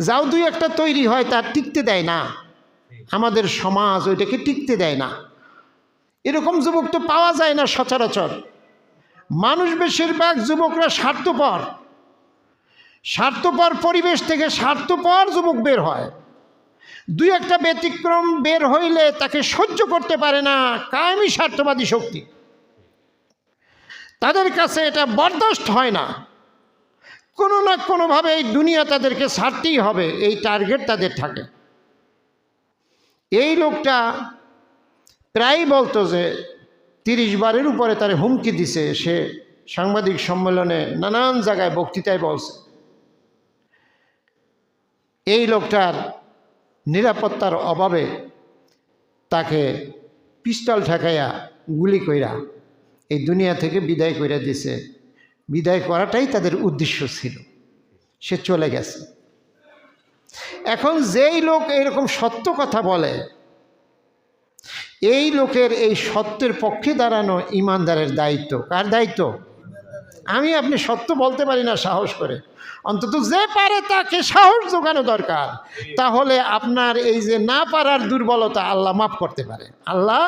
যাও দুই একটা তৈরি হয় তা টিকতে দেয় না, আমাদের সমাজ ওইটাকে টিকতে দেয় না। এরকম যুবক তো পাওয়া যায় না সচরাচর। মানুষ বেশিরভাগ যুবকরা স্বার্থপর, স্বার্থপর পরিবেশ থেকে স্বার্থপর যুবক বের হয়। দুই একটা ব্যতিক্রম বের হইলে তাকে সহ্য করতে পারে না কায়েমি স্বার্থবাদী শক্তি, তাদের কাছে এটা বরদাস্ত হয় না। কোনো না কোনোভাবে এই দুনিয়া তাদেরকে ছাড়তেই হবে, এই টার্গেট তাদের থাকে। এই লোকটা প্রায়ই বলতো যে 30 বারের উপরে তার হুমকি দিছে, সে সাংবাদিক সম্মেলনে নানান জায়গায় বক্তৃতায় বলছে। এই লোকটার নিরাপত্তার অভাবে তাকে পিস্তল ঠেকাইয়া গুলি কইরা এই দুনিয়া থেকে বিদায় কইরা দিছে। বিদায় করাটাই তাদের উদ্দেশ্য ছিল, সে চলে গেছে। এখন যেই লোক এরকম সত্য কথা বলে, এই লোকের এই সত্যের পক্ষে দাঁড়ানো ইমানদারের দায়িত্ব। কার দায়িত্ব? আমি আপনি সত্য বলতে পারি না সাহস করে, অন্তত যে পারে তাকে সাহস জোগানো দরকার। তাহলে আপনার এই যে না পারার দুর্বলতা আল্লাহ মাফ করতে পারে। আল্লাহ